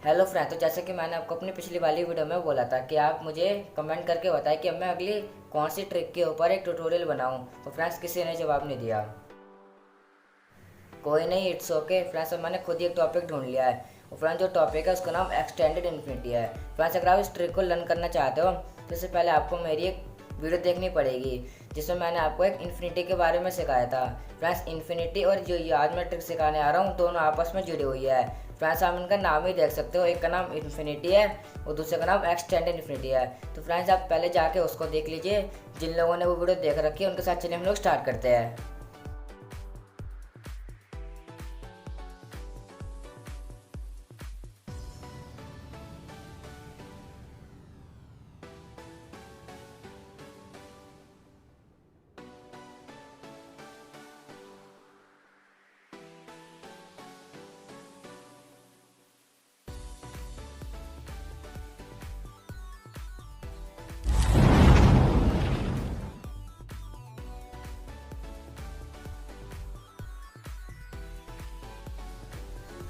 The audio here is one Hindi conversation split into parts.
Hello friend. तो जैसे कि मैंने आपको अपनी पिछली वाली वीडियो में बोला था कि आप मुझे कमेंट करके बताएं कि अब मैं अगली कौन सी ट्रिक के ऊपर एक ट्यूटोरियल बनाऊं। तो फ्रेंड्स किसी ने जवाब नहीं दिया। कोई नहीं, इट्स ओके फ्रेंड्स। अब मैंने खुद ही एक टॉपिक ढूंढ लिया है। और फ्रेंड्स जो टॉपिक है उसका नाम एक्सटेंडेड इन्फिनिटी है। फ्रेंड्स अगर आप इस ट्रिक को लर्न करना चाहते हो तो इससे पहले आपको मेरी एक वीडियो देखनी पड़ेगी जिसमें मैंने आपको एक इन्फिनिटी के बारे में सिखाया था। फ्रेंड्स इन्फिनिटी और जो ये आज मैं ट्रिक सिखाने आ रहा हूँ दोनों आपस में जुड़ी हुई है। फ्रेंड्स आप इनका नाम ही देख सकते हो, एक का नाम इन्फिनिटी है और दूसरे का नाम एक्सटेंडेड इन्फिनिटी है। तो फ्रेंड्स आप पहले जाके उसको देख लीजिए। जिन लोगों ने वो वीडियो देख रखी है उनके साथ चलिए हम लोग स्टार्ट करते हैं।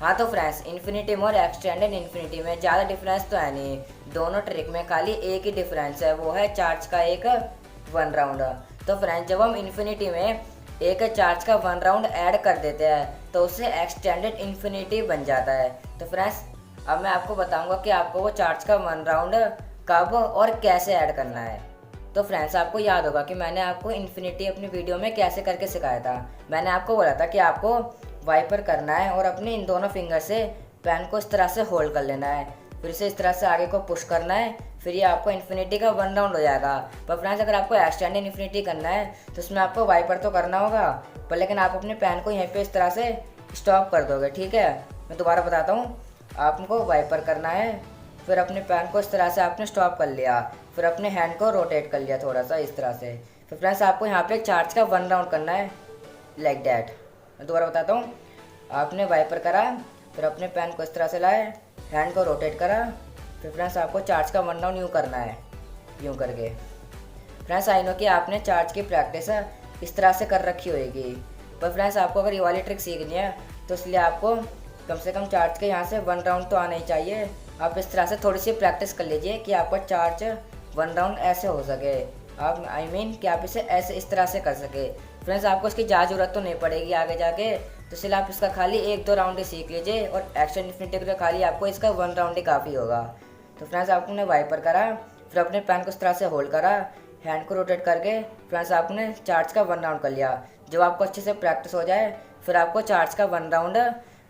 हाँ तो फ्रेंड्स इन्फिनिटी और एक्सटेंडेड इन्फिनिटी में ज़्यादा डिफरेंस तो है नहीं। दोनों ट्रिक में खाली एक ही डिफरेंस है, वो है चार्ज का एक वन राउंड। तो फ्रेंड्स जब हम इन्फिनिटी में एक चार्ज का वन राउंड ऐड कर देते हैं तो उससे एक्सटेंडेड इन्फिनिटी बन जाता है। तो फ्रेंड्स अब मैं आपको बताऊंगा कि आपको वो चार्ज का वन राउंड कब और कैसे ऐड करना है। तो फ्रेंड्स आपको याद होगा कि मैंने आपको इन्फिनिटी अपनी वीडियो में कैसे करके सिखाया था। मैंने आपको बोला था कि आपको वाइपर करना है और अपने इन दोनों फिंगर से पेन को इस तरह से होल्ड कर लेना है, फिर से इस तरह से आगे को पुश करना है, फिर ये आपको इन्फिनिटी का वन राउंड हो जाएगा। पर फ्रेंड्स अगर आपको एक्सटेंडेड इन्फिनिटी करना है तो उसमें आपको वाइपर तो करना होगा, पर लेकिन आप अपने पेन को यहीं पे इस तरह से स्टॉप कर दोगे। ठीक है, मैं दोबारा बताता हूँ। आपको वाइपर करना है, फिर अपने पेन को इस तरह से आपने स्टॉप कर लिया, फिर अपने हैंड को रोटेट कर लिया थोड़ा सा इस तरह से। फिर फ्रेंड्स आपको यहाँ पे चार्ज का वन राउंड करना है लाइक डैट। मैं दोबारा बताता हूँ। आपने वाइपर करा, फिर अपने पेन को इस तरह से लाए, हैंड को रोटेट करा, फिर फ्रेंड्स आपको चार्ज का वन राउंड यूँ करना है, यूँ करके। फ्रेंड्स आई नो कि आपने चार्ज की प्रैक्टिस इस तरह से कर रखी होगी, पर फ्रेंड्स आपको अगर ये वाली ट्रिक सीखनी है तो इसलिए आपको कम से कम चार्ज के यहाँ से वन राउंड तो आना ही चाहिए। आप इस तरह से थोड़ी सी प्रैक्टिस कर लीजिए कि आपका चार्ज वन राउंड ऐसे हो सके। आप कि आप इसे ऐसे इस तरह से कर सके। फ्रेंड्स आपको इसकी ज़्यादा जरूरत तो नहीं पड़ेगी आगे जाके, तो इसलिए आप इसका खाली एक दो राउंड ही सीख लीजिए और एक्शन इन्फिनिटी के खाली आपको इसका वन राउंड ही काफ़ी होगा। तो फ्रेंड्स आपने वाइपर करा, फिर अपने पेन को इस तरह से होल्ड करा, हैंड को रोटेट करके फ्रेंड्स आपने चार्ज का वन राउंड कर लिया। जब आपको अच्छे से प्रैक्टिस हो जाए फिर आपको चार्ज का वन राउंड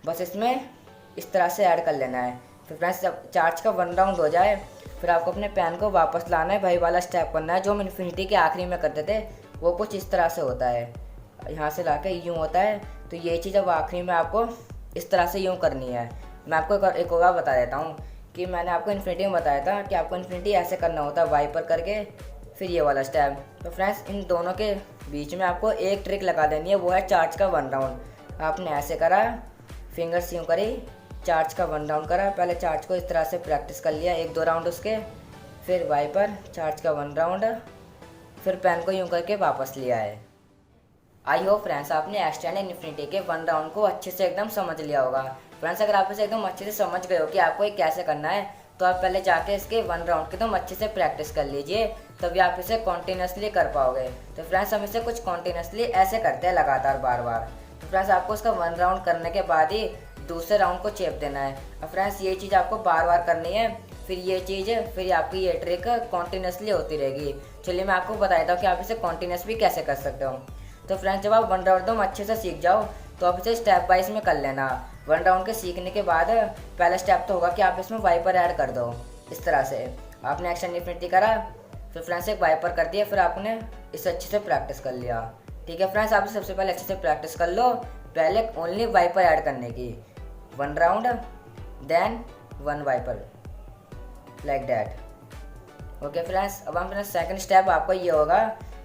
बस इसमें इस तरह से ऐड कर लेना है। फिर फ्रेंड्स जब चार्ज का वन राउंड हो जाए फिर आपको अपने पेन को वापस लाना है, वही वाला स्टेप करना है जो हम इन्फिनिटी के आखिरी में करते थे। वो कुछ इस तरह से होता है, यहाँ से लाके यूँ होता है। तो ये चीज़ अब आखिरी में आपको इस तरह से यूँ करनी है। मैं आपको एक और बता देता हूँ कि मैंने आपको इन्फिनिटी में बताया था कि आपको इन्फिनिटी ऐसे करना होता है, वाइपर करके फिर ये वाला स्टेप। तो फ्रेंड्स इन दोनों के बीच में आपको एक ट्रिक लगा देनी है, वो है चार्ज का वन राउंड। आपने ऐसे करा, फिंगर्स यूँ करी, चार्ज का वन राउंड करा। पहले चार्ज को इस तरह से प्रैक्टिस कर लिया एक दो राउंड उसके, फिर वाइपर, चार्ज का वन राउंड, फिर पेन को यूँ करके वापस लिया है। आई होप फ्रेंड्स आपने एक्सटेंडेड इन्फिनिटी के वन राउंड को अच्छे से एकदम समझ लिया होगा। फ्रेंड्स अगर आप इसे एकदम अच्छे से समझ गए हो कि आपको ये कैसे करना है तो आप पहले जाके इसके वन राउंड की एकदम अच्छे से प्रैक्टिस कर लीजिए, तभी आप इसे कॉन्टिन्यूसली कर पाओगे। तो फ्रेंड्स हम इसे कुछ कॉन्टिन्यूसली ऐसे करते हैं लगातार बार बार। तो फ्रेंड्स आपको इसका वन राउंड करने के बाद ही दूसरे राउंड को चेप देना है। और फ्रेंड्स ये चीज़ आपको बार बार करनी है, फिर ये चीज़ फिर आपकी ये ट्रिक कॉन्टिन्यूसली होती रहेगी। चलिए मैं आपको बता देता हूँ कि आप इसे कॉन्टिन्यूस भी कैसे कर सकते हो। तो फ्रेंड्स जब आप वन राउंड एकदम अच्छे से सीख जाओ तो आप इसे स्टेप वाइज में कर लेना। वन राउंड के सीखने के बाद पहला स्टेप तो होगा कि आप इसमें वाइपर ऐड कर दो इस तरह से। आपने एक्शन इन्फिनिटी करा, फिर फ्रेंड्स एक वाइपर कर दिया, फिर आपने इसे अच्छे से प्रैक्टिस कर लिया। ठीक है फ्रेंड्स, आप सबसे पहले अच्छे से प्रैक्टिस कर लो, पहले ओनली वाइपर ऐड करने की। One round then one wiper like that. Okay friends, अब हम सेकंड स्टेप आपको ये होगा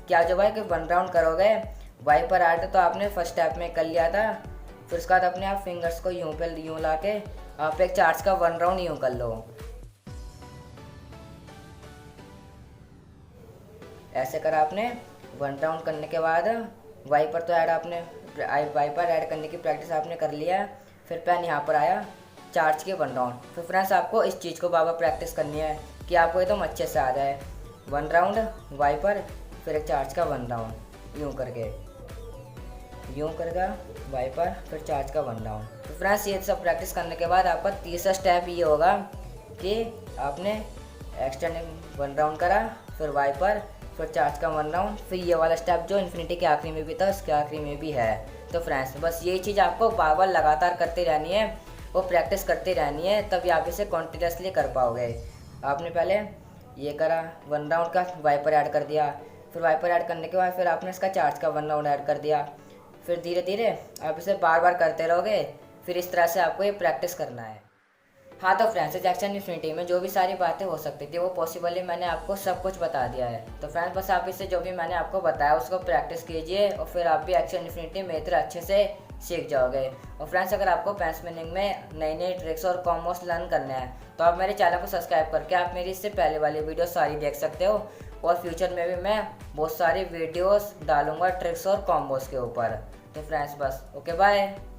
कि आप जब है कि वन राउंड करोगे वाइपर ऐड तो आपने फर्स्ट स्टेप में कर लिया था, फिर उसके बाद अपने आप फिंगर्स को यूँ पे यूँ ला के आप एक चार्ज का वन राउंड यूँ कर लो। ऐसे करा आपने। वन राउंड करने के बाद वाइपर तो ऐड आपने वाइपर ऐड करने की प्रैक्टिस आपने कर लिया। फिर पेन यहाँ पर आया, चार्ज के 1 राउंड। फिर फ्रेंड्स आपको इस चीज़ को बार बार प्रैक्टिस करनी है कि आपको एकदम अच्छे से आ जाए। 1 राउंड वाइपर, फिर एक चार्ज का 1 राउंड, यूँ करके, यूँ करके वाइपर, फिर चार्ज का 1 राउंड। तो फ्रेंड्स ये सब प्रैक्टिस करने के बाद आपका तीसरा स्टेप ये होगा कि आपने एक्सटेंड 1 राउंड करा, फिर वाइपर, फिर चार्ज का 1 राउंड, फिर ये वाला स्टेप जो इन्फिनिटी के आखिरी में भी था उसके आखिरी में भी है। तो फ्रेंड्स बस ये चीज़ आपको बार बार लगातार करते रहनी है, वो प्रैक्टिस करते रहनी है, तभी आप इसे कॉन्टिन्यूसली कर पाओगे। आपने पहले ये करा 1 राउंड का, वाइपर ऐड कर दिया, फिर वाइपर ऐड करने के बाद फिर आपने इसका चार्ज का 1 राउंड ऐड कर दिया, फिर धीरे धीरे आप इसे बार बार करते रहोगे। फिर इस तरह से आपको ये प्रैक्टिस करना है। हाँ तो फ्रेंड्स एक्शन इन्फिनिटी में जो भी सारी बातें हो सकती थी वो पॉसिबली मैंने आपको सब कुछ बता दिया है। तो फ्रेंड्स बस आप इससे जो भी मैंने आपको बताया उसको प्रैक्टिस कीजिए और फिर आप भी एक्शन इन्फिनिटी में इतना अच्छे से सीख जाओगे। और फ्रेंड्स अगर आपको पैंस मीनिंग में नई नई ट्रिक्स और कॉम्बोस लर्न करने हैं तो आप मेरे चैनल को सब्सक्राइब करके आप मेरी इससे पहले वाली वीडियो सारी देख सकते हो। और फ्यूचर में भी मैं बहुत सारी वीडियोस डालूंगा ट्रिक्स और कॉम्बोस के ऊपर। तो फ्रेंड्स बस ओके बाय।